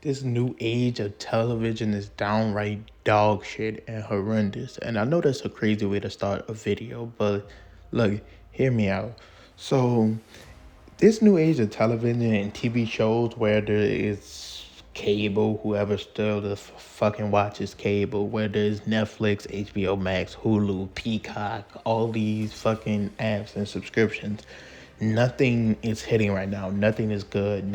This new age of television is downright dog shit and horrendous. And I know that's a crazy way to start a video, but look, hear me out. So, this new age of television and TV shows where there is cable, whoever still fucking watches cable, where there's Netflix, HBO Max, Hulu, Peacock, all these fucking apps and subscriptions, nothing is hitting right now. Nothing is good.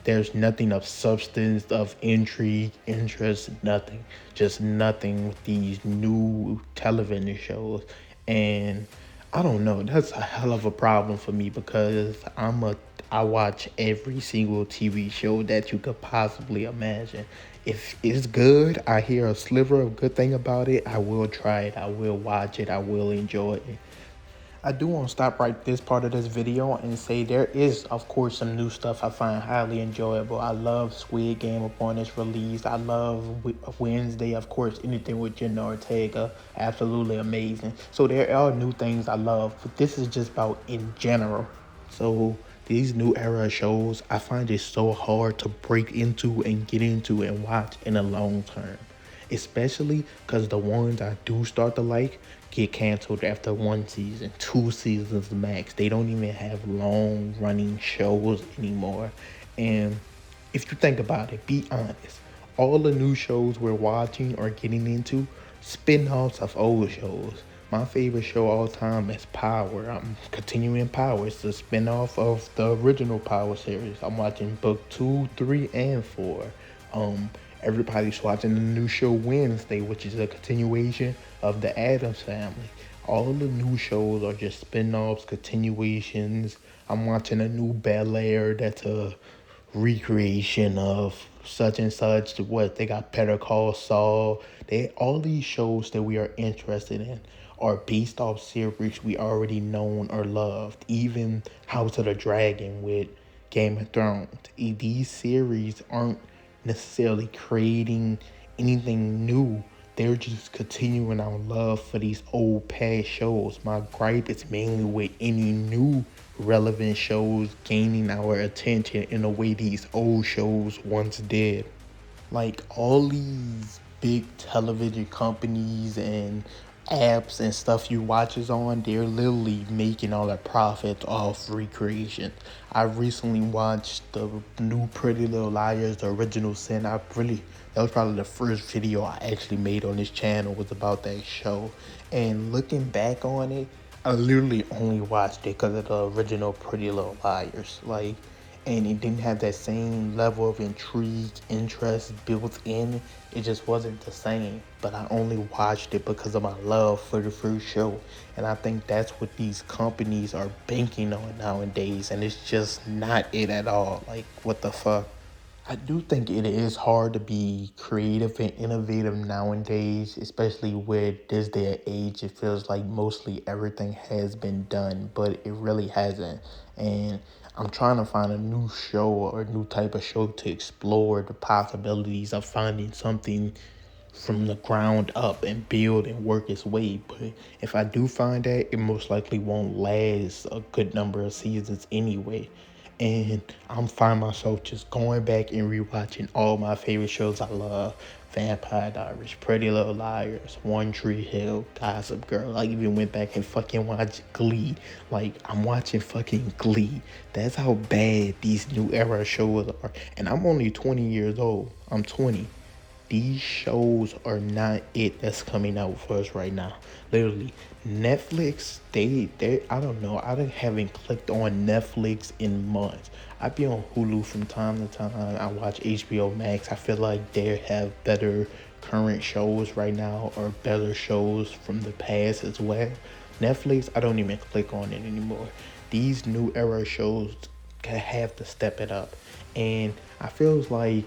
There's nothing of substance, of intrigue, interest, nothing. Just nothing with these new television shows. And I don't know. That's a hell of a problem for me because I watch every single TV show that you could possibly imagine. If it's good, I hear a sliver of good thing about it, I will try it. I will watch it. I will enjoy it. I do want to stop right this part of this video and say there is, of course, some new stuff I find highly enjoyable. I love Squid Game upon its release. I love Wednesday, of course, anything with Jenna Ortega, absolutely amazing. So there are new things I love, but this is just about in general. So these new era shows, I find it so hard to break into and get into and watch in the long term, especially because the ones I do start to like get canceled after one season, 2 seasons max. They don't even have long running shows anymore. And if you think about it, be honest, all the new shows we're watching or getting into spin-offs of old shows. My favorite show all time is Power. I'm continuing Power. It's a spin-off of the original Power series. I'm watching book 2, 3, and 4. Everybody's watching the new show Wednesday, which is a continuation of the Addams Family. All the new shows are just spin-offs, continuations. I'm watching a new Bel Air that's a recreation of such and such. What they got, Better Call Saul. They all these shows that we are interested in are based off series we already known or loved. Even House of the Dragon with Game of Thrones. These series aren't necessarily creating anything new. They're just continuing our love for these old past shows. My gripe is mainly with any new relevant shows gaining our attention in a way these old shows once did. Like all these big television companies and apps and stuff you watches on, they're literally making all their profits off recreation. I recently watched the new Pretty Little Liars, the original sin. That was probably the first video I actually made on this channel was about that show. And looking back on it, I literally only watched it because of the original Pretty Little Liars. And it didn't have that same level of intrigue, interest built in. It just wasn't the same. But I only watched it because of my love for the first show. And I think that's what these companies are banking on nowadays. And it's just not it at all. Like, what the fuck? I do think it is hard to be creative and innovative nowadays, especially with this day and age. It feels like mostly everything has been done, but it really hasn't. And I'm trying to find a new show or a new type of show to explore the possibilities of finding something from the ground up and build and work its way. But if I do find that, it most likely won't last a good number of seasons anyway. And I'm find myself just going back and rewatching all my favorite shows I love. Vampire Diaries, Pretty Little Liars, One Tree Hill, Gossip Girl. I even went back and fucking watched Glee. Like, I'm watching fucking Glee. That's how bad these new era shows are. And I'm only 20 years old. I'm 20. These shows are not it that's coming out for us right now. Literally, Netflix, they I don't know. Haven't clicked on Netflix in months. I be on Hulu from time to time. I watch HBO Max. I feel like they have better current shows right now or better shows from the past as well. Netflix, I don't even click on it anymore. These new era shows have to step it up. And I feels like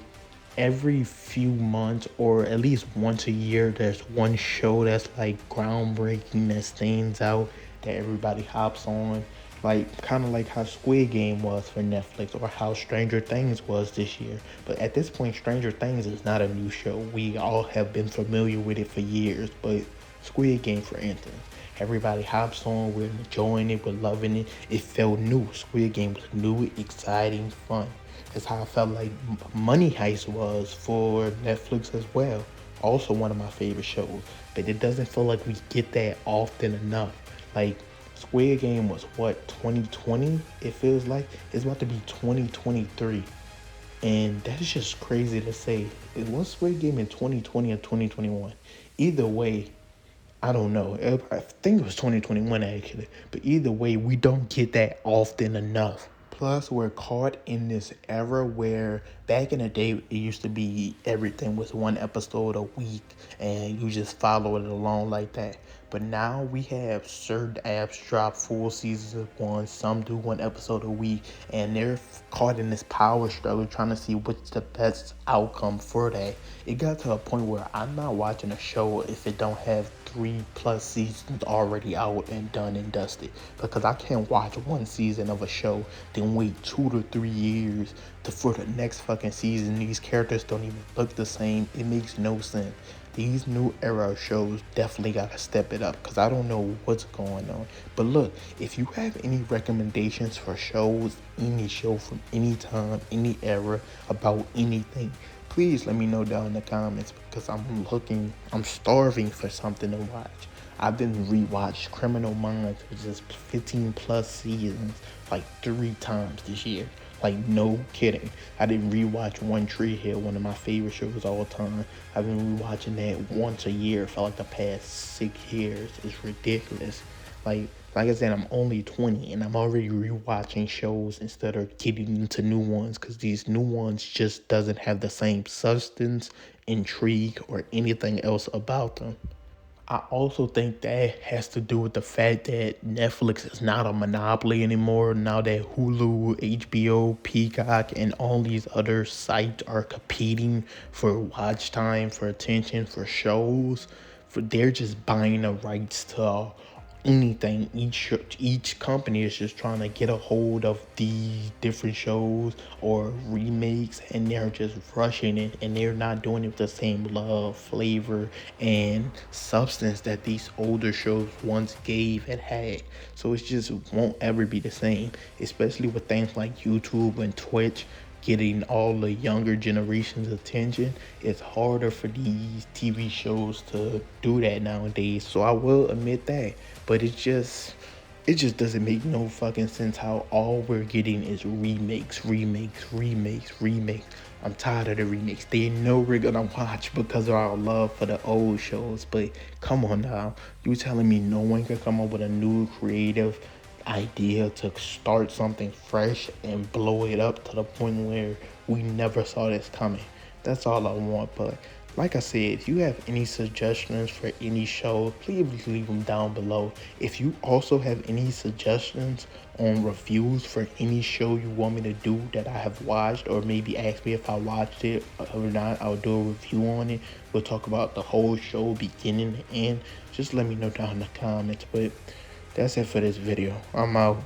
every few months or at least once a year there's one show that's like groundbreaking that stands out that everybody hops on, like kind of like how Squid Game was for Netflix or how Stranger Things was this year. But at this point, Stranger Things is not a new show. We all have been familiar with it for years. But Squid Game, for instance, everybody hops on, we're enjoying it, we're loving it. It felt new. Squid Game was new, exciting, fun. It's how I felt like Money Heist was for Netflix as well. Also one of my favorite shows, but it doesn't feel like we get that often enough. Like Squid Game was what, 2020? It feels like it's about to be 2023. And that's just crazy to say. It was Squid Game in 2020 or 2021. Either way, I don't know. I think it was 2021 actually. But either way, we don't get that often enough. Plus, we're caught in this era where back in the day, it used to be everything was one episode a week and you just follow it along like that. But now we have certain apps drop full seasons at once. Some do one episode a week, and they're caught in this power struggle trying to see what's the best outcome for that. It got to a point where I'm not watching a show if it don't have 3+ seasons already out and done and dusted, because I can't watch one season of a show then wait 2 to 3 years for the next fucking season. These characters don't even look the same. It makes no sense. These new era shows definitely gotta step it up because I don't know what's going on. But look, if you have any recommendations for shows, any show from any time, any era, about anything, please let me know down in the comments because I'm starving for something to watch. I've been rewatched Criminal Minds, which is 15+ seasons, like 3 times this year. Like, no kidding. I didn't rewatch One Tree Hill, one of my favorite shows all time. I've been rewatching that once a year for like the past 6 years. It's ridiculous. Like I said, I'm only 20 and I'm already rewatching shows instead of getting into new ones because these new ones just doesn't have the same substance, intrigue, or anything else about them. I also think that has to do with the fact that Netflix is not a monopoly anymore. Now that Hulu, HBO, Peacock, and all these other sites are competing for watch time, for attention, for shows, they're just buying the rights to anything. Each company is just trying to get a hold of these different shows or remakes, and they're just rushing it, and they're not doing it with the same love, flavor, and substance that these older shows once gave and had. So it just won't ever be the same, especially with things like YouTube and Twitch getting all the younger generation's attention. It's harder for these TV shows to do that nowadays. So I will admit that. But it just doesn't make no fucking sense how all we're getting is remakes. I'm tired of the remakes. They know we're gonna watch because of our love for the old shows. But come on now. You telling me no one can come up with a new creative idea to start something fresh and blow it up to the point where we never saw this coming? That's all I want. But like I said, if you have any suggestions for any show, please leave them down below. If you also have any suggestions on reviews for any show you want me to do that I have watched, or maybe ask me if I watched it or not, I'll do a review on it. We'll talk about the whole show, beginning to end. Just let me know down in the comments. But that's it for this video. I'm out.